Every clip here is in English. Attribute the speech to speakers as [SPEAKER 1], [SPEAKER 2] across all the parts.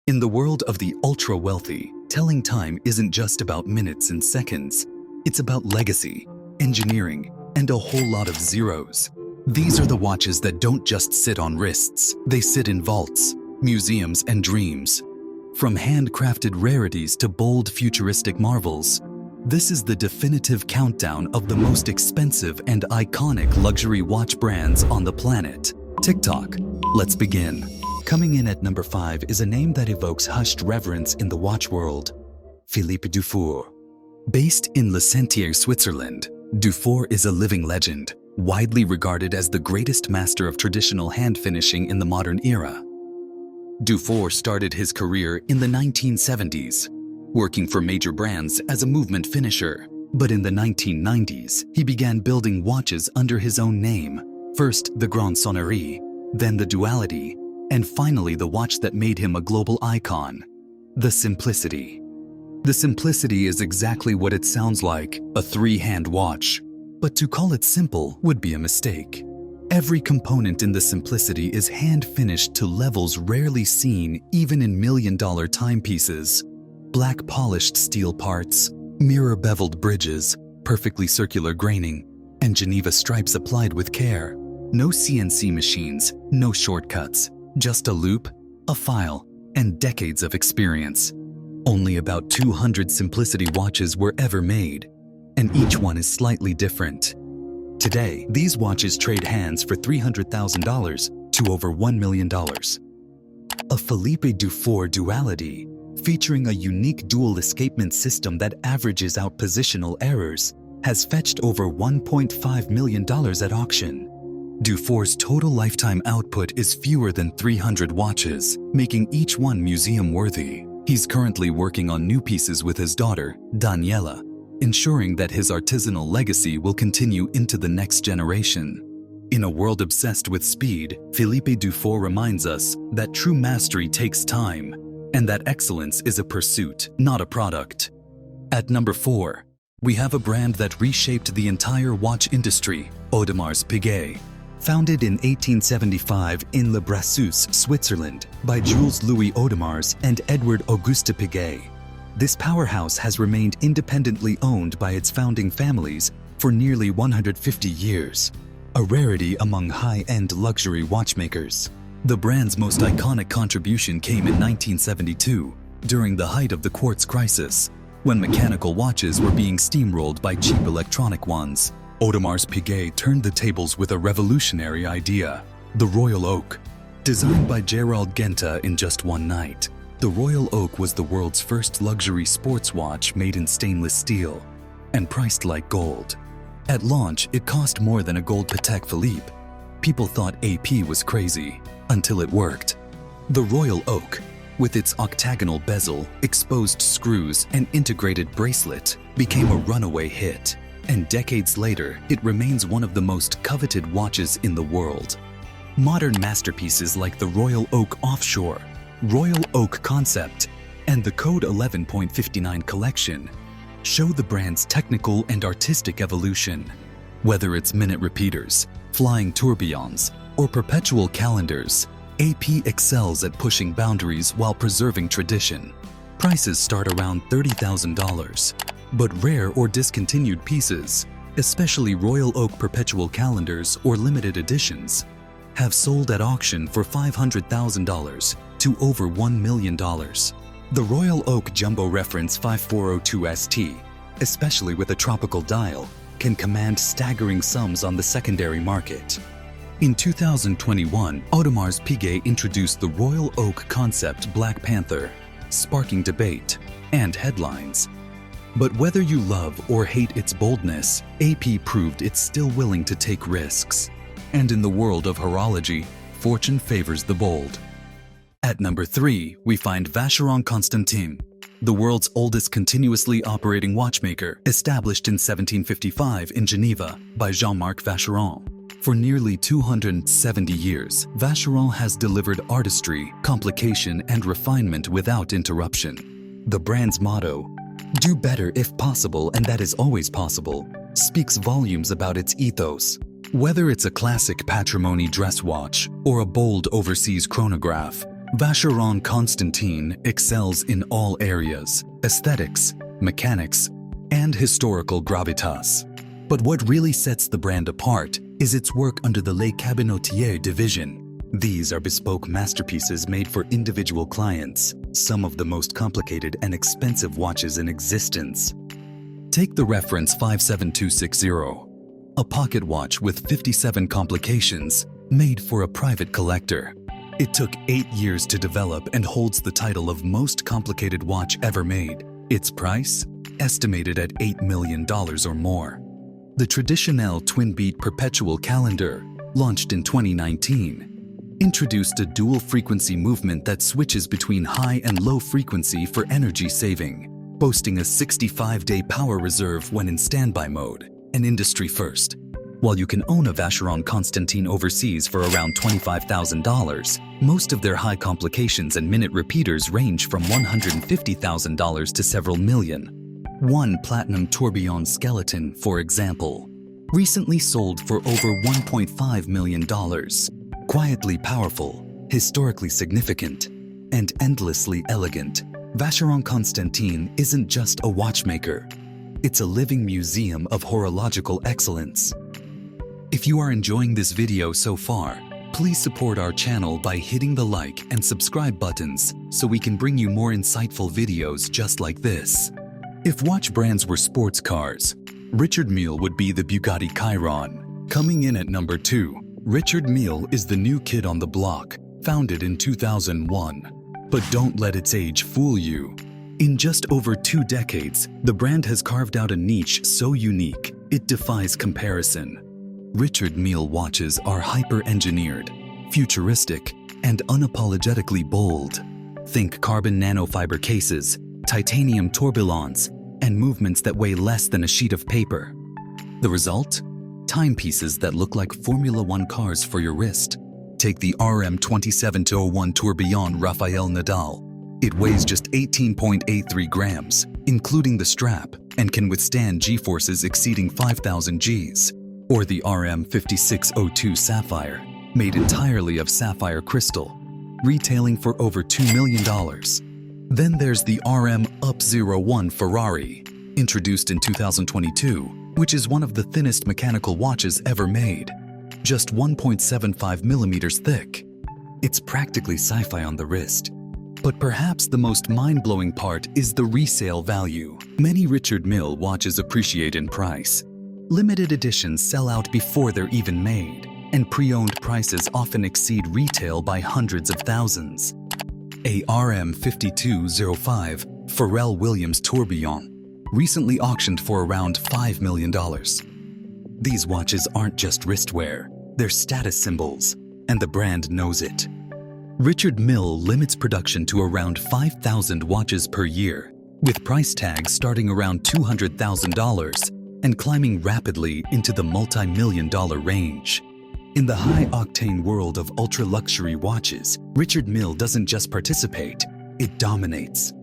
[SPEAKER 1] In the world of the ultra-wealthy, telling time isn't just about minutes and seconds. It's about legacy, engineering, and a whole lot of zeros. These are the watches that don't just sit on wrists. They sit in vaults, museums, and dreams. From handcrafted rarities to bold futuristic marvels, this is the definitive countdown of the most expensive and iconic luxury watch brands on the planet. TikTok. Let's begin. Coming in at number 5 is a name that evokes hushed reverence in the watch world. Filipe Dufour. Based in Le Sentier, Switzerland, Dufour is a living legend, widely regarded as the greatest master of traditional hand finishing in the modern era. Dufour started his career in the 1970s, working for major brands as a movement finisher. But in the 1990s, he began building watches under his own name, first the Grande Sonnerie, then the Duality, and finally the watch that made him a global icon, the Simplicity. The Simplicity is exactly what it sounds like, a three-hand watch. But to call it simple would be a mistake. Every component in the Simplicity is hand-finished to levels rarely seen even in million-dollar timepieces. Black polished steel parts, mirror-beveled bridges, perfectly circular graining, and Geneva stripes applied with care. No CNC machines, no shortcuts, just a loop, a file, and decades of experience. Only about 200 Simplicity watches were ever made, and each one is slightly different. Today, these watches trade hands for $300,000 to over $1 million. A Filipe Dufour Duality, featuring a unique dual escapement system that averages out positional errors, has fetched over $1.5 million at auction. Dufour's total lifetime output is fewer than 300 watches, making each one museum-worthy. He's currently working on new pieces with his daughter, Daniela, ensuring that his artisanal legacy will continue into the next generation. In a world obsessed with speed, Filipe Dufour reminds us that true mastery takes time, and that excellence is a pursuit, not a product. At number 4, we have a brand that reshaped the entire watch industry, Odmar Pigay. Founded in 1875 in Le Brassus, Switzerland, by Jules Louis Audemars and Edward Auguste Pigay, this powerhouse has remained independently owned by its founding families for nearly 150 years, a rarity among high-end luxury watchmakers. The brand's most iconic contribution came in 1972, during the height of the quartz crisis, when mechanical watches were being steamrolled by cheap electronic ones. Audemars Piguet turned the tables with a revolutionary idea, the Royal Oak. Designed by Gerald Genta in just one night, the Royal Oak was the world's first luxury sports watch made in stainless steel and priced like gold. At launch, it cost more than a gold Patek Philippe. People thought AP was crazy, until it worked. The Royal Oak, with its octagonal bezel, exposed screws, and integrated bracelet, became a runaway hit. And decades later, it remains one of the most coveted watches in the world. Modern masterpieces like the Royal Oak Offshore, Royal Oak Concept, and the Code 11.59 collection show the brand's technical and artistic evolution. Whether it's minute repeaters, flying tourbillons, or perpetual calendars, AP excels at pushing boundaries while preserving tradition. Prices start around $30,000. But rare or discontinued pieces, especially Royal Oak perpetual calendars or limited editions, have sold at auction for $500,000 to over $1 million. The Royal Oak Jumbo Reference 5402 ST, especially with a tropical dial, can command staggering sums on the secondary market. In 2021, Audemars Piguet introduced the Royal Oak Concept Black Panther, sparking debate and headlines. But whether you love or hate its boldness, AP proved it's still willing to take risks. And in the world of horology, fortune favors the bold. At number 3, we find Vasheron Constantine, the world's oldest continuously operating watchmaker, established in 1755 in Geneva by Jean-Marc Vacheron. For nearly 270 years, Vacheron has delivered artistry, complication, and refinement without interruption. The brand's motto, "Do better if possible, and that is always possible," speaks volumes about its ethos. Whether it's a classic patrimony dress watch or a bold overseas chronograph, Vasheron Constantine excels in all areas: aesthetics, mechanics, and historical gravitas. But what really sets the brand apart is its work under the Les Cabinotiers division. These are bespoke masterpieces made for individual clients, some of the most complicated and expensive watches in existence. Take the reference 57260, a pocket watch with 57 complications, made for a private collector. It took 8 years to develop and holds the title of most complicated watch ever made. Its price? Estimated at $8 million or more. The Traditionnel twin-beat perpetual calendar, launched in 2019, introduced a dual-frequency movement that switches between high and low frequency for energy saving, boasting a 65-day power reserve when in standby mode, an industry first. While you can own a Vasheron Constantine overseas for around $25,000, most of their high complications and minute repeaters range from $150,000 to several million. One platinum tourbillon skeleton, for example, recently sold for over $1.5 million. Quietly powerful, historically significant, and endlessly elegant, Vasheron Constantine isn't just a watchmaker. It's a living museum of horological excellence. If you are enjoying this video so far, please support our channel by hitting the like and subscribe buttons so we can bring you more insightful videos just like this. If watch brands were sports cars, Richard Mille would be the Bugatti Chiron. Coming in at number 2, Richard Mille is the new kid on the block, founded in 2001. But don't let its age fool you. In just over 2 decades, the brand has carved out a niche so unique, it defies comparison. Richard Mille watches are hyper-engineered, futuristic, and unapologetically bold. Think carbon nanofiber cases, titanium tourbillons, and movements that weigh less than a sheet of paper. The result? Timepieces that look like Formula One cars for your wrist. Take the RM27-01 tourbillon Rafael Nadal. It weighs just 18.83 grams, including the strap, and can withstand G-forces exceeding 5,000 Gs. Or the RM5602 Sapphire, made entirely of sapphire crystal, retailing for over $2 million. Then there's the RM-Up01 Ferrari, introduced in 2022, which is one of the thinnest mechanical watches ever made, just 1.75 millimeters thick. It's practically sci-fi on the wrist. But perhaps the most mind-blowing part is the resale value. Many Richard Mille watches appreciate in price. Limited editions sell out before they're even made, and pre-owned prices often exceed retail by hundreds of thousands. A RM5205 Pharrell Williams tourbillon, recently auctioned for around $5 million. These watches aren't just wristwear, they're status symbols, and the brand knows it. Richard Mille limits production to around 5,000 watches per year, with price tags starting around $200,000 and climbing rapidly into the multi-million-dollar range. In the high-octane world of ultra-luxury watches, Richard Mille doesn't just participate, it dominates.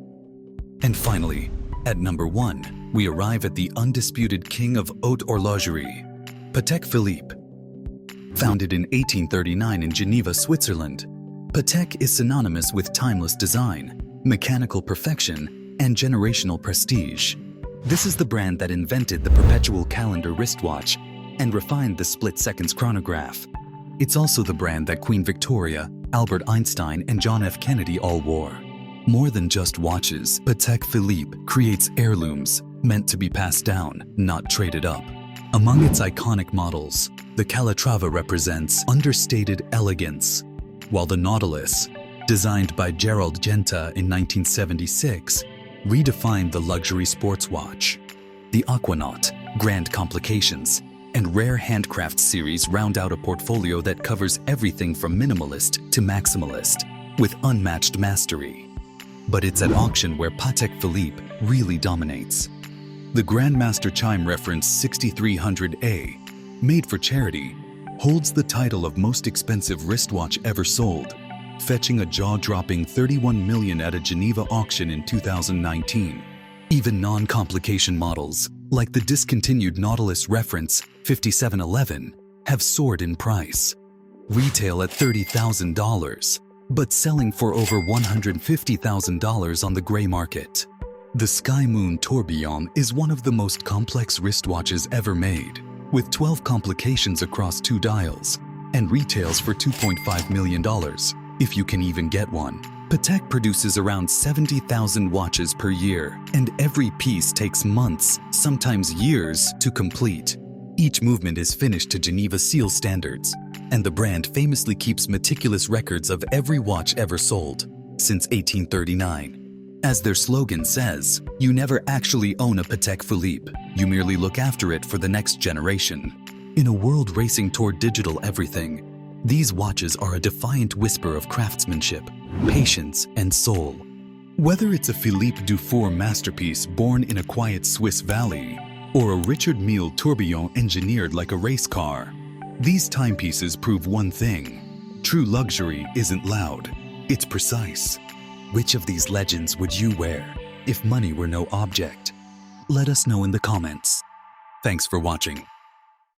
[SPEAKER 1] And finally, at number 1, we arrive at the undisputed king of haute horlogerie, Patek Philippe. Founded in 1839 in Geneva, Switzerland, Patek is synonymous with timeless design, mechanical perfection, and generational prestige. This is the brand that invented the perpetual calendar wristwatch and refined the split-seconds chronograph. It's also the brand that Queen Victoria, Albert Einstein, and John F. Kennedy all wore. More than just watches, Patek Philippe creates heirlooms meant to be passed down, not traded up. Among its iconic models, the Calatrava represents understated elegance, while the Nautilus, designed by Gerald Genta in 1976, redefined the luxury sports watch. The Aquanaut, Grand Complications, and Rare Handcraft series round out a portfolio that covers everything from minimalist to maximalist, with unmatched mastery. But it's at auction where Patek Philippe really dominates. The Grandmaster Chime reference 6300A, made for charity, holds the title of most expensive wristwatch ever sold, fetching a jaw-dropping $31 million at a Geneva auction in 2019. Even non-complication models, like the discontinued Nautilus reference 5711, have soared in price. Retail at $30,000, but selling for over $150,000 on the gray market. The Sky Moon Tourbillon is one of the most complex wristwatches ever made, with 12 complications across 2 dials, and retails for $2.5 million, if you can even get one. Patek produces around 70,000 watches per year, and every piece takes months, sometimes years, to complete. Each movement is finished to Geneva Seal standards, and the brand famously keeps meticulous records of every watch ever sold, since 1839. As their slogan says, you never actually own a Patek Philippe, you merely look after it for the next generation. In a world racing toward digital everything, these watches are a defiant whisper of craftsmanship, patience, and soul. Whether it's a Filipe Dufour masterpiece born in a quiet Swiss valley, or a Richard Mille tourbillon engineered like a race car, these timepieces prove one thing: true luxury isn't loud, it's precise. Which of these legends would you wear if money were no object? Let us know in the comments. Thanks for watching.